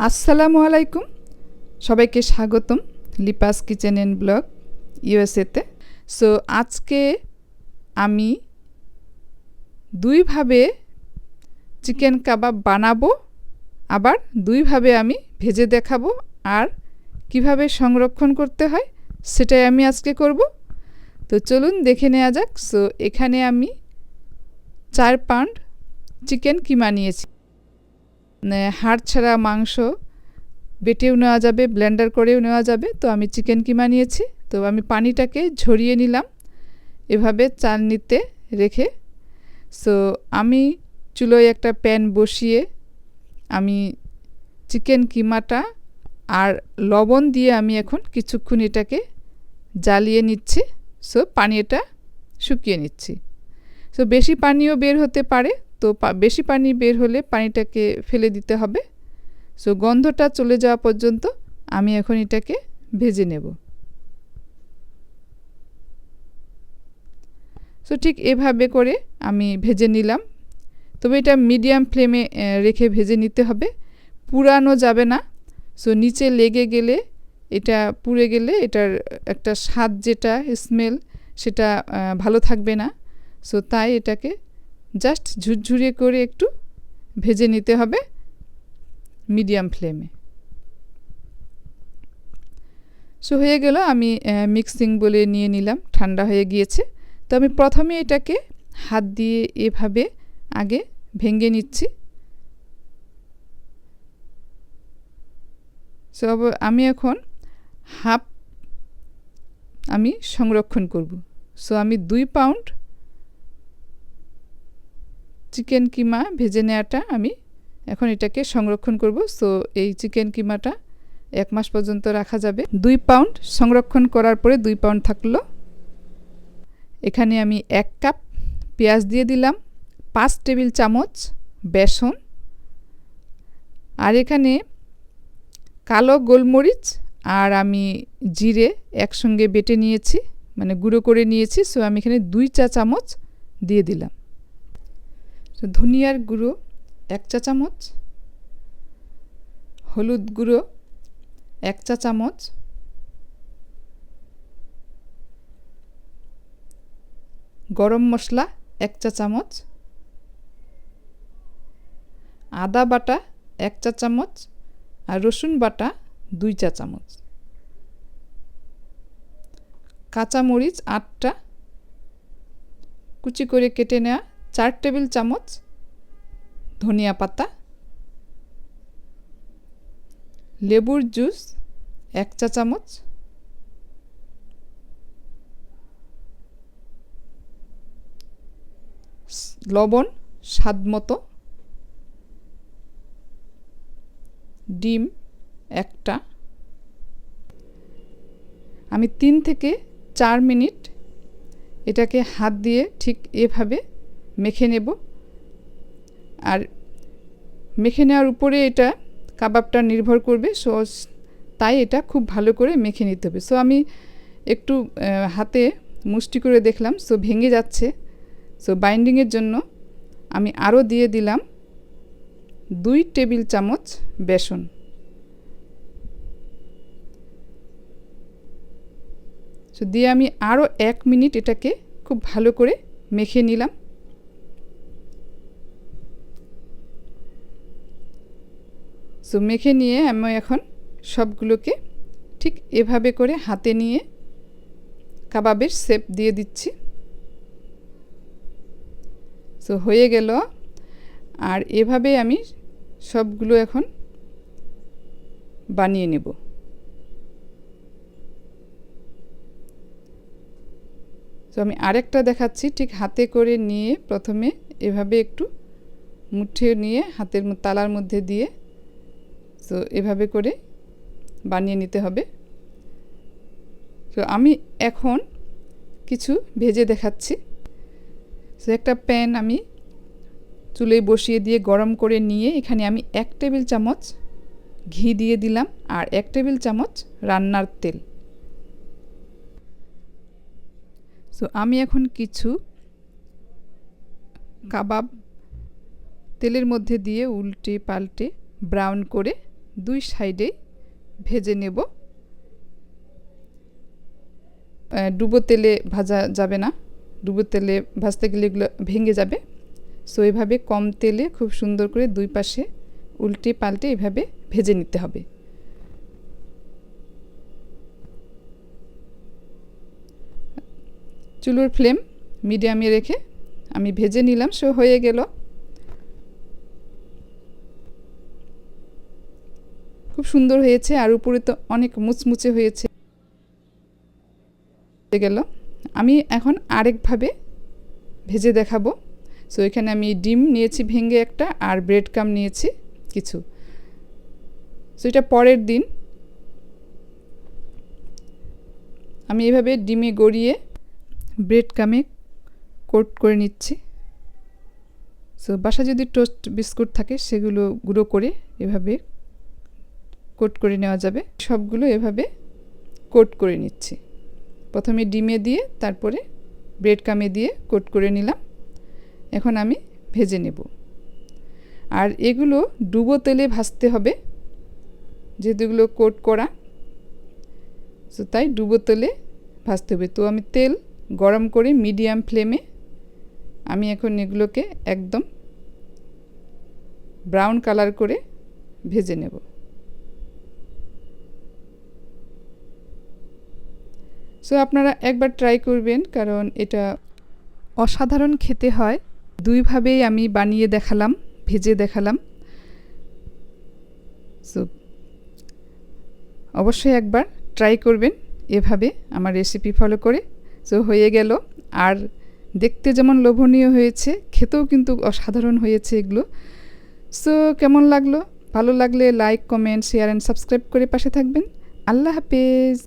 আসসালামু আলাইকুম, সবাইকে স্বাগতম লিপাস কিচেন অ্যান্ড ব্লগ ইউএসএতে। সো আজকে আমি দুইভাবে চিকেন কাবাব বানাবো, আবার দুইভাবে আমি ভেজে দেখাবো, আর কিভাবে সংরক্ষণ করতে হয় সেটাই আমি আজকে করব। তো চলুন দেখে নেওয়া যাক। সো এখানে আমি 4 পাউন্ড চিকেন কিমা নিয়েছি। হাড় ছাড়া মাংস বেটেও নেওয়া যাবে, ব্লেন্ডার করেও নেওয়া যাবে। তো আমি চিকেন কিমা নিয়েছি। তো আমি পানিটাকে ঝরিয়ে নিলাম এভাবে চালনিতে রেখে। সো আমি চুলোয় একটা প্যান বসিয়ে আমি চিকেন কিমাটা আর লবণ দিয়ে আমি এখন কিছুক্ষণ এটাকে জ্বালিয়ে নিচ্ছি। সো পানিটা শুকিয়ে নিচ্ছি। সো বেশি পানিও বের হতে পারে, তো বেশি পানি বের হলে পানিটাকে ফেলে দিতে হবে। সো গন্ধটা চলে যাওয়া পর্যন্ত আমি এখন এটাকে ভেজে নেব। সো ঠিক এভাবে করে আমি ভেজে নিলাম। তবে এটা মিডিয়াম ফ্লেমে রেখে ভেজে নিতে হবে, পুড়ানো যাবে না। সো নিচে লেগে গেলে, এটা পুড়ে গেলে এটার একটা স্বাদ, যেটা স্মেল, সেটা ভালো থাকবে না। সো তাই এটাকে জাস্ট ঝুরঝুরিয়ে করে একটু ভেজে নিতে হবে মিডিয়াম ফ্লেমে। সো হয়ে গেল, আমি মিক্সিং বলে নিয়ে নিলাম, ঠান্ডা হয়ে গিয়েছে। তো আমি প্রথমে এটাকে হাত দিয়ে এভাবে আগে ভেঙে নিচ্ছি। সো আমি এখন হাফ আমি সংরক্ষণ করব। সো আমি 2 পাউন্ড চিকেন কিমা ভেজে নেওয়াটা আমি এখন এটাকে সংরক্ষণ করব। সো এই চিকেন কিমাটা 1 মাস পর্যন্ত রাখা যাবে। 2 পাউন্ড সংরক্ষণ করার পরে 2 পাউন্ড থাকলো। এখানে আমি 1 কাপ পেঁয়াজ দিয়ে দিলাম, 5 টেবিল চামচ বেসন, আর এখানে কালো গোলমরিচ আর আমি জিরে একসঙ্গে বেটে নিয়েছি, মানে গুঁড়ো করে নিয়েছি। সো আমি এখানে 2 চা চামচ দিয়ে দিলাম। তো ধনিয়ার গুঁড়ো 1 চা চামচ, হলুদ গুঁড়ো 1 চা চামচ, গরম মশলা 1 চা চামচ, আদা বাটা 1 চা চামচ, আর রসুন বাটা 2 চা চামচ, কাঁচামরিচ 8টা কুচি করে কেটে নেওয়া, 4 টেবিল চামচ ধনিয়া পাতা, লেবুর জুস 1 চা চামচ, লবণ স্বাদ মতো, ডিম 1টা। আমি 3 থেকে 4 মিনিট এটাকে হাত দিয়ে ঠিক এভাবে মেখে নেব, আর মেখে নেওয়ার উপরে এটা কাবাবটা নির্ভর করবে। সো তাই এটা খুব ভালো করে মেখে নিতে হবে। সো আমি একটু হাতে মুষ্টি করে দেখলাম, সো ভেঙে যাচ্ছে। সো বাইন্ডিংয়ের জন্য আমি আরও দিয়ে দিলাম 2 টেবিল চামচ বেসন। সো দিয়ে আমি আরও 1 মিনিট এটাকে খুব ভালো করে মেখে নিলাম। সো মেখে নিয়ে আমি এখন সবগুলোকে ঠিক এভাবে করে হাতে নিয়ে কাবাবের শেপ দিয়ে দিচ্ছি। সো হয়ে গেল, আর এভাবে আমি সবগুলো এখন বানিয়ে নেব। তো আমি আরেকটা দেখাচ্ছি, ঠিক হাতে করে নিয়ে প্রথমে এভাবে একটু মুঠে নিয়ে হাতের তালার মধ্যে দিয়ে, তো এভাবে করে বানিয়ে নিতে হবে। তো আমি এখন কিছু ভেজে দেখাচ্ছি। সো একটা প্যান আমি চুলোয় বসিয়ে দিয়ে গরম করে নিয়ে এখানে আমি 1 টেবিল চামচ ঘি দিয়ে দিলাম, আর 1 টেবিল চামচ রান্নার তেল। সো আমি এখন কিছু কাবাব তেলের মধ্যে দিয়ে উল্টে পাল্টে ব্রাউন করে দুই সাইডেই ভেজে নেব। ডুবো তেলে ভাজা যাবে না, ডুবো তেলে ভাজতে গেলে এগুলো ভেঙে যাবে। সো এভাবে কম তেলে খুব সুন্দর করে দুই পাশে উল্টে পাল্টে এভাবে ভেজে নিতে হবে। চুলোর ফ্লেম মিডিয়ামে রেখে আমি ভেজে নিলাম। সো হয়ে গেল, খুব সুন্দর হয়েছে আর উপরে তো অনেক মুচমুচে হয়েছে গেল। আমি এখন আরেকভাবে ভেজে দেখাবো। সো এখানে আমি ডিম নিয়েছি ভেঙে একটা, আর ব্রেড ক্রাম্ব নিয়েছি কিছু। সো এটা পরের দিন আমি এভাবে ডিমে গড়িয়ে ব্রেড ক্রাম্বে কোট করে নিচ্ছি। সো বাসা যদি টোস্ট বিস্কুট থাকে সেগুলো গুঁড়ো করে এভাবে কোট করে নেওয়া যাবে। সবগুলো এভাবে কোট করে নিচ্ছি। প্রথমে ডিমে দিয়ে তারপরে ব্রেড ক্রাম্বে দিয়ে কোট করে নিলাম। এখন আমি ভেজে নেব। আর এগুলো ডুবো তেলে ভাজতে হবে, যেহেতু এগুলো কোট করা, তো তাই ডুবো তেলে ভাজতে হবে। তো আমি তেল গরম করে মিডিয়াম ফ্লেমে আমি এখন এগুলোকে একদম ব্রাউন কালার করে ভেজে নেব। সো আপনারা একবার ট্রাই করবেন, কারণ এটা অসাধারণ খেতে হয়। দুইভাবেই আমি বানিয়ে দেখালাম, ভেজে দেখালাম। সো অবশ্যই একবার ট্রাই করবেন এভাবে আমার রেসিপি ফলো করে। সো হয়ে গেল। আর দেখতে যেমন লোভনীয় হয়েছে, খেতেও কিন্তু অসাধারণ হয়েছে এগুলো। সো কেমন লাগলো? ভালো লাগলে like, comment, share and subscribe করে পাশে থাকবেন। আল্লাহ হাফেজ।